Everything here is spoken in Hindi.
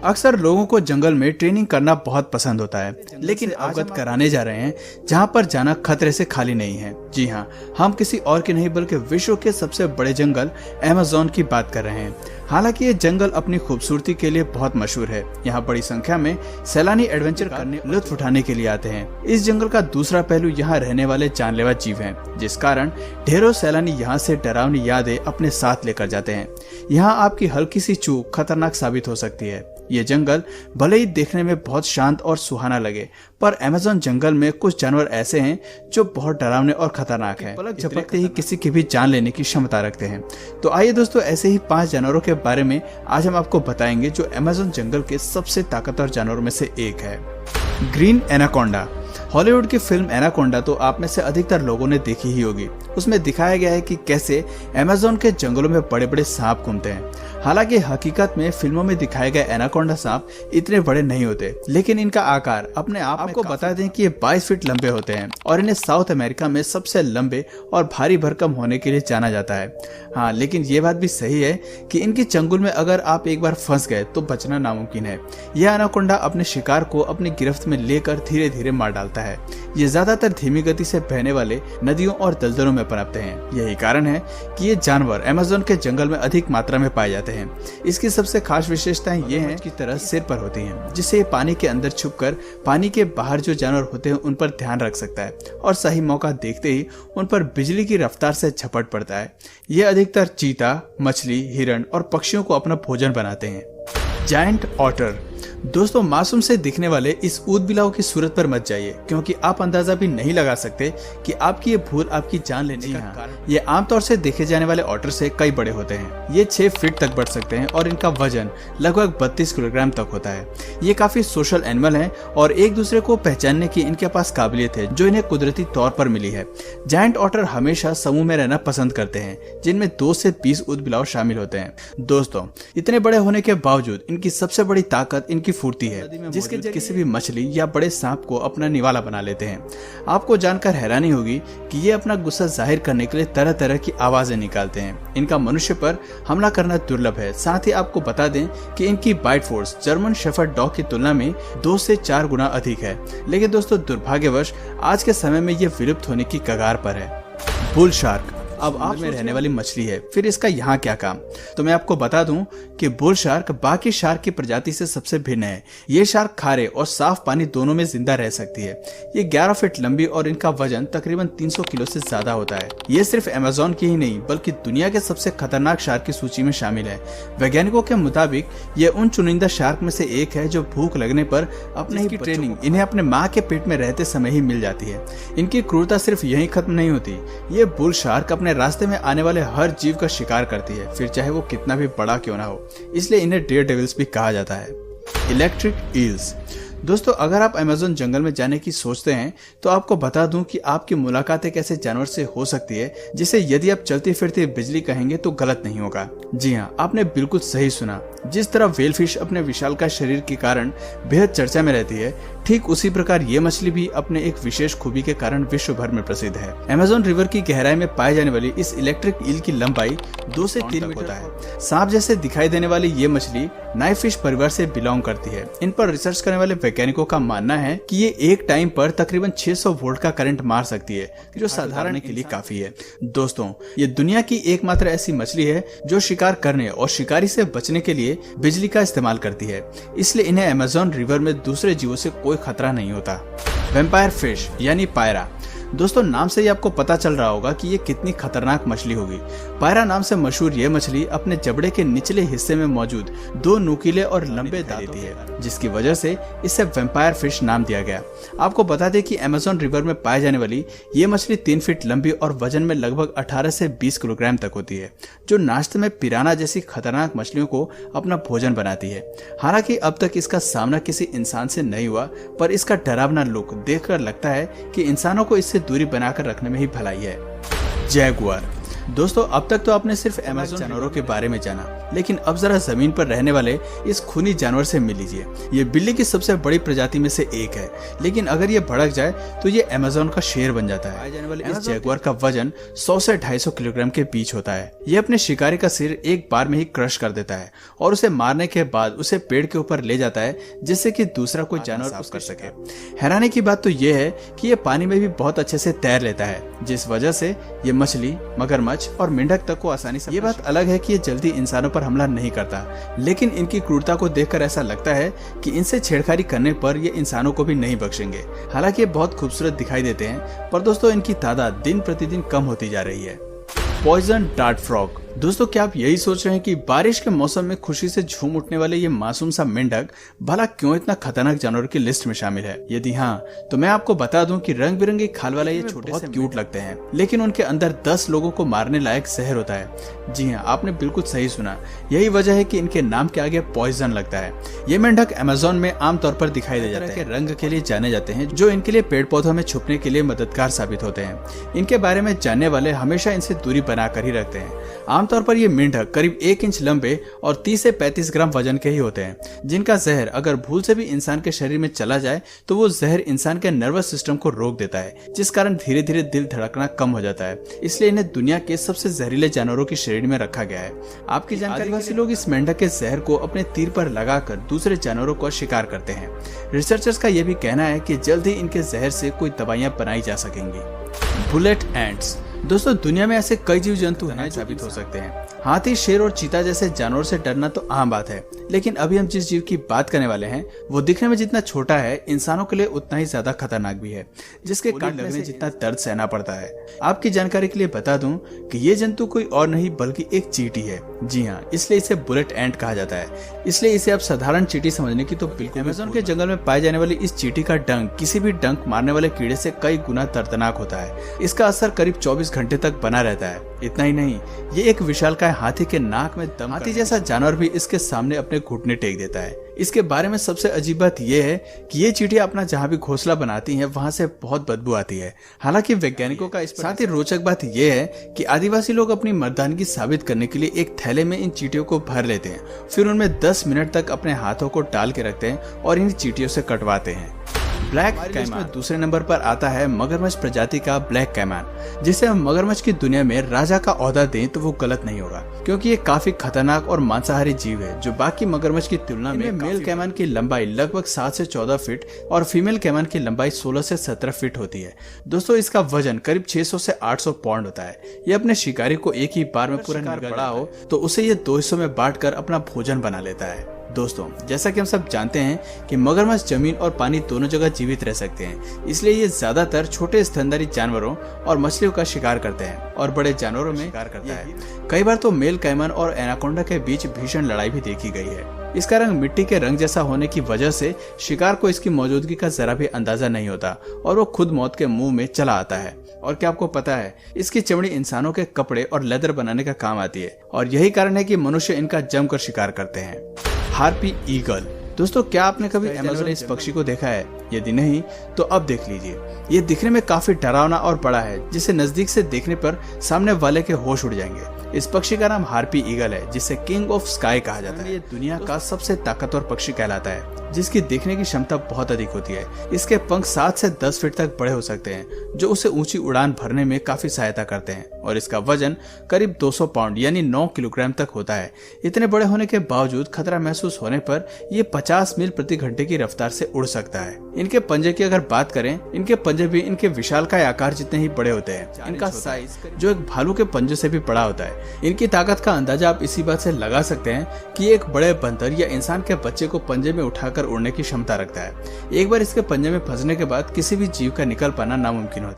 अक्सर लोगों को जंगल में ट्रेनिंग करना बहुत पसंद होता है, लेकिन अवगत कराने जा रहे हैं जहां पर जाना खतरे से खाली नहीं है। जी हां, हम किसी और के नहीं बल्कि विश्व के सबसे बड़े जंगल अमेज़न की बात कर रहे हैं। हालांकि ये जंगल अपनी खूबसूरती के लिए बहुत मशहूर है। यहाँ बड़ी संख्या में सैलानी एडवेंचर करने, लुत्फ उठाने के लिए आते हैं। इस जंगल का दूसरा पहलू यहाँ रहने वाले जानलेवा जीव हैं, जिस कारण ढेरों सैलानी यहाँ से डरावनी यादें अपने साथ लेकर जाते हैं। यहाँ आपकी हल्की सी चूक खतरनाक साबित हो सकती है। ये जंगल भले ही देखने में बहुत शांत और सुहाना लगे, पर अमेज़न जंगल में कुछ जानवर ऐसे हैं जो बहुत डरावने और खतरनाक हैं। पलक झपकते ही किसी की भी जान लेने की क्षमता रखते हैं। तो आइए दोस्तों, ऐसे ही 5 जानवरों के बारे में आज हम आपको बताएंगे जो अमेज़न जंगल के सबसे ताकतवर जानवरों में से एक है। Green anaconda. हॉलीवुड की फिल्म एनाकोंडा तो आप में से अधिकतर लोगों ने देखी ही होगी। उसमें दिखाया गया है कि कैसे अमेज़न के जंगलों में बड़े बड़े सांप घूमते हैं। हालांकि हकीकत में फिल्मों में दिखाए गए एनाकोंडा सांप इतने बड़े नहीं होते, लेकिन इनका आकार अपने आप आपको बता दें कि ये 22 फीट लंबे होते हैं और इन्हें साउथ अमेरिका में सबसे लंबे और भारी भरकम होने के लिए जाना जाता है। हाँ, लेकिन ये बात भी सही है कि इनके चंगुल में अगर आप एक बार फंस गए तो बचना नामुमकिन है। यह एनाकोंडा अपने शिकार को अपनी गिरफ्त में लेकर धीरे धीरे मार डालता है। ये ज्यादातर धीमी गति से बहने वाले नदियों और दलदलों में पनपते हैं। यही कारण है कि ये जानवर अमेज़न के जंगल में अधिक मात्रा में पाए जाते हैं। इसकी सबसे खास विशेषताएं ये हैं कि तरह सिर पर होती हैं, जिससे ये पानी के अंदर छुपकर पानी के बाहर जो जानवर होते हैं उन पर ध्यान रख सकता है और सही मौका देखते ही उन पर बिजली की रफ्तार से झपट पड़ता है। ये अधिकतर चीता, मछली, हिरण और पक्षियों को अपना भोजन बनाते हैं। Giant otter. दोस्तों, मासूम से दिखने वाले इस ऊदबिलाव की सूरत पर मत जाइए, क्योंकि आप अंदाजा भी नहीं लगा सकते कि आपकी ये भूल आपकी जान लेने का कारण। ये आमतौर से देखे जाने वाले ऑटर से कई बड़े होते हैं। ये 6 फीट तक बढ़ सकते हैं और इनका वजन लगभग 32 किलोग्राम तक होता है। ये काफी सोशल एनिमल हैं और एक दूसरे को पहचानने की इनके पास काबिलियत है जो इन्हें कुदरती तौर पर मिली है। जायंट ऑटर हमेशा समूह में रहना पसंद करते हैं, जिनमें 2 से 20 ऊदबिलाव शामिल होते हैं। दोस्तों, इतने बड़े होने के बावजूद इनकी सबसे बड़ी ताकत इनकी फुर्ती है, जिसके किसी भी मछली या बड़े सांप को अपना निवाला बना लेते हैं। आपको जानकर हैरानी होगी कि ये अपना गुस्सा जाहिर करने के लिए तरह तरह की आवाजें निकालते हैं। इनका मनुष्य पर हमला करना दुर्लभ है। साथ ही आपको बता दें कि इनकी bite force German shepherd dog की तुलना में 2 से 4 गुना अधिक है। लेकिन दोस्तों, दुर्भाग्यवश आज के समय में ये विलुप्त होने की कगार पर है। बुल शार्क अब आप में रहने वाली मछली है, फिर इसका यहाँ क्या काम? तो मैं आपको बता दूं कि बुल शार्क बाकी शार्क की प्रजाति से सबसे भिन्न है। ये शार्क खारे और साफ पानी दोनों में जिंदा रह सकती है। ये 11 फीट लंबी और इनका वजन तकरीबन 300 किलो से ज्यादा होता है। ये सिर्फ अमेज़न की ही नहीं बल्कि दुनिया के सबसे खतरनाक शार्क की सूची में शामिल है। वैज्ञानिकों के मुताबिक ये उन चुनिंदा शार्क में से एक है जो भूख लगने पर अपने ही ट्रेनिंग इन्हें अपने माँ के पेट में रहते समय ही मिल जाती है। इनकी क्रूरता सिर्फ यही खत्म नहीं होती। ये बुल शार्क अपने रास्ते में आने वाले हर जीव का शिकार करती है, फिर चाहे वो कितना भी बड़ा क्यों ना हो। इसलिए इन्हें डेयर डेविल्स भी कहा जाता है। Electric eels. दोस्तों, अगर आप अमेज़न जंगल में जाने की सोचते हैं तो आपको बता दूं कि आपकी मुलाकात एक ऐसे जानवर से हो सकती है जिसे यदि आप चलती फिरती बिजली कहेंगे तो गलत नहीं होगा। जी हाँ, आपने बिल्कुल सही सुना। जिस तरह व्हेल फिश अपने विशालकाय शरीर के कारण बेहद चर्चा में रहती है, ठीक उसी प्रकार ये मछली भी अपने एक विशेष खूबी के कारण विश्व भर में प्रसिद्ध है। अमेज़न रिवर की गहराई में पाए जाने वाली इस इलेक्ट्रिक ईल की लंबाई 2 से 3 मीटर होता है। सांप जैसे दिखाई देने वाली ये मछली नाइफ फिश परिवार से बिलोंग करती है। इन पर रिसर्च करने वाले वैज्ञानिकों का मानना है कि ये एक टाइम पर तकरीबन 600 वोल्ट का करंट मार सकती है, जो साधारण के लिए काफी है। दोस्तों, ये दुनिया की एकमात्र ऐसी मछली है जो शिकार करने और शिकारी से बचने के लिए बिजली का इस्तेमाल करती है। इसलिए इन्हें अमेज़न रिवर में दूसरे जीवों से कोई खतरा नहीं होता। वैम्पायर फिश यानी पायरा। दोस्तों, नाम से ही आपको पता चल रहा होगा कि ये कितनी खतरनाक मछली होगी। पायरा नाम से मशहूर ये मछली अपने जबड़े के निचले हिस्से में मौजूद 2 नुकीले और लंबे दांत देती है, जिसकी वजह से इसे वैम्पायर फिश नाम दिया गया। आपको बता दें कि अमेज़न रिवर में पाई जाने वाली ये मछली 3 फीट लंबी और वजन में लगभग 18 से 20 किलोग्राम तक होती है, जो नाश्ते में पिराना जैसी खतरनाक मछलियों को अपना भोजन बनाती है। हालांकि अब तक इसका सामना किसी इंसान से नहीं हुआ, पर इसका डरावना लुक देखकर लगता है कि इंसानों को इससे दूरी बनाकर रखने में ही भलाई है। जैगुआर। दोस्तों अब तक तो आपने सिर्फ अमेज़न जानवरों के बारे में जाना, लेकिन अब जरा जमीन पर रहने वाले इस खूनी जानवर से मिल लीजिए। ये बिल्ली की सबसे बड़ी प्रजाति में से एक है, लेकिन अगर ये भड़क जाए तो ये अमेज़न का शेर बन जाता है। जाने वाले इस जैगुआर का वजन 100 से 250 किलोग्राम के बीच होता है। ये अपने शिकारी का सिर एक बार में ही क्रश कर देता है और उसे मारने के बाद उसे पेड़ के ऊपर ले जाता है, जिससे कि दूसरा कोई जानवर साफ कर सके। हैरानी की बात तो ये है कि ये पानी में भी बहुत अच्छे से तैर लेता है, जिस वजह से ये मछली, मगरमच्छ और मेंढक तक को आसानी से। ये बात अलग है कि ये जल्दी इंसानों पर हमला नहीं करता, लेकिन इनकी क्रूरता को देखकर ऐसा लगता है कि इनसे छेड़खानी करने पर ये इंसानों को भी नहीं बख्शेंगे। हालांकि ये बहुत खूबसूरत दिखाई देते हैं, पर दोस्तों इनकी तादाद दिन प्रतिदिन कम होती जा रही है। Poison dart frog. दोस्तों क्या आप यही सोच रहे हैं कि बारिश के मौसम में खुशी से झूम उठने वाले ये मासूम सा मेंढक भला क्यों इतना खतरनाक जानवर की लिस्ट में शामिल है? यदि हाँ, तो मैं आपको बता दूं कि रंग बिरंगी खाल वाले ये छोटे से क्यूट लगते हैं, लेकिन उनके अंदर 10 लोगों को मारने लायक जहर होता है। जी हाँ, आपने बिल्कुल सही सुना। यही वजह है कि इनके नाम के आगे पॉइजन लगता है। ये मेंढक अमेज़न में आमतौर पर दिखाई दे जाते हैं। रंग के लिए जाने जाते हैं, जो इनके लिए पेड़ पौधों में छुपने के लिए मददगार साबित होते हैं। इनके बारे में जानने वाले हमेशा इनसे दूरी बनाकर ही रखते हैं। आमतौर पर ये मेंढक करीब 1 इंच लंबे और 30 से 35 ग्राम वजन के ही होते हैं, जिनका जहर अगर भूल से भी इंसान के शरीर में चला जाए तो वो जहर इंसान के नर्वस सिस्टम को रोक देता है, जिस कारण धीरे धीरे दिल धड़कना कम हो जाता है। इसलिए इन्हें दुनिया के सबसे जहरीले जानवरों की श्रेणी में रखा गया है। आपकी जानकारी, आदिवासी लोग इस मेंढक के जहर को अपने तीर पर लगाकर दूसरे जानवरों का शिकार करते हैं। रिसर्चर्स का यह भी कहना है कि जल्द ही इनके जहर से कोई दवाइयां बनाई जा सकेंगी। Bullet ants. दोस्तों दुनिया में ऐसे कई जीव जंतु हैं साबित हो सकते हैं। हाथी, शेर और चीता जैसे जानवरों से डरना तो आम बात है, लेकिन अभी हम जिस जीव की बात करने वाले हैं वो दिखने में जितना छोटा है, इंसानों के लिए उतना ही ज्यादा खतरनाक भी है, जिसके काटने से जितना दर्द सहना पड़ता है। आपकी जानकारी के लिए बता दूं कि ये जंतु कोई और नहीं बल्कि एक चींटी है। जी हाँ, इसलिए इसे बुलेट एंट कहा जाता है। इसलिए इसे आप साधारण चींटी समझने की तो बिल्कुल। अमेज़न के जंगल में पाए जाने वाली इस चींटी का डंक किसी भी डंक मारने वाले कीड़े से कई गुना दर्दनाक होता है। इसका असर करीब 24 घंटे तक बना रहता है। इतना ही नहीं, ये एक विशालकाय हाथी के नाक में दम। हाथी जैसा जानवर भी इसके सामने अपने घुटने टेक देता है। इसके बारे में सबसे अजीब बात यह है कि ये चींटियां अपना जहां भी घोंसला बनाती हैं वहां से बहुत बदबू आती है। हालांकि वैज्ञानिकों का इस पर साथ ही रोचक बात यह है कि आदिवासी लोग अपनी मर्दानगी साबित करने के लिए एक थैले में इन चींटियों को भर लेते हैं, फिर उनमें 10 मिनट तक अपने हाथों को डाल के रखते हैं और इन चींटियों से कटवाते हैं। ब्लैक कैमान। दूसरे नंबर पर आता है मगरमच्छ प्रजाति का ब्लैक कैमान, जिसे हम मगरमच्छ की दुनिया में राजा का ओहदा दें तो वो गलत नहीं होगा, क्योंकि ये काफी खतरनाक और मांसाहारी जीव है जो बाकी मगरमच्छ की तुलना में। मेल कैमान की लंबाई लगभग 7 से 14 फीट और फीमेल कैमान की लंबाई 16 से 17 फीट होती है। दोस्तों इसका वजन करीब 600 से 800 पाउंड होता है। ये अपने शिकारी को एक ही बार में पूरा निगल बड़ा हो तो उसे ये 2 हिस्सों में बांटकर अपना भोजन बना लेता है। दोस्तों जैसा कि हम सब जानते हैं कि मगरमच्छ जमीन और पानी दोनों जगह जीवित रह सकते हैं, इसलिए ये ज्यादातर छोटे स्तनधारी जानवरों और मछलियों का शिकार करते हैं और बड़े जानवरों में शिकार करता है। कई बार तो मेल कैमन और एनाकोंडा के बीच भीषण लड़ाई भी देखी गई है। इसका रंग मिट्टी के रंग जैसा होने की वजह से शिकार को इसकी मौजूदगी का जरा भी अंदाजा नहीं होता और वो खुद मौत के मुंह में चला आता है। और क्या आपको पता है, इसकी चमड़ी इंसानों के कपड़े और लेदर बनाने का काम आती है और यही कारण है कि मनुष्य इनका जमकर शिकार करते हैं। Harpy eagle. दोस्तों क्या आपने कभी अमेज़न में इस पक्षी को देखा है? यदि नहीं तो अब देख लीजिए। ये दिखने में काफी डरावना और बड़ा है, जिसे नजदीक से देखने पर सामने वाले के होश उड़ जाएंगे। इस पक्षी का नाम हार्पी ईगल है, जिसे किंग ऑफ स्काई कहा जाता है। ये दुनिया का सबसे ताकतवर पक्षी कहलाता है, जिसकी देखने की क्षमता बहुत अधिक होती है। इसके पंख 7 से 10 फीट तक बड़े हो सकते हैं, जो उसे ऊंची उड़ान भरने में काफी सहायता करते हैं और इसका वजन करीब 200 पाउंड यानी 9 किलोग्राम तक होता है। इतने बड़े होने के बावजूद खतरा महसूस होने पर ये 50 मील प्रति घंटे की रफ्तार से उड़ सकता है। इनके पंजे की अगर बात करें, इनके पंजे भी इनके विशालकाय आकार जितने ही बड़े होते हैं। इनका साइज जो एक भालू के पंजे से भी बड़ा होता है। इनकी ताकत का अंदाजा आप इसी बात से लगा सकते हैं कि एक बड़े बंदर या इंसान के बच्चे को पंजे में उठाकर उड़ने की क्षमता रखता है। एक बार इसके पंजे में फंसने के बाद किसी भी जीव का निकल पाना नामुमकिन होता है।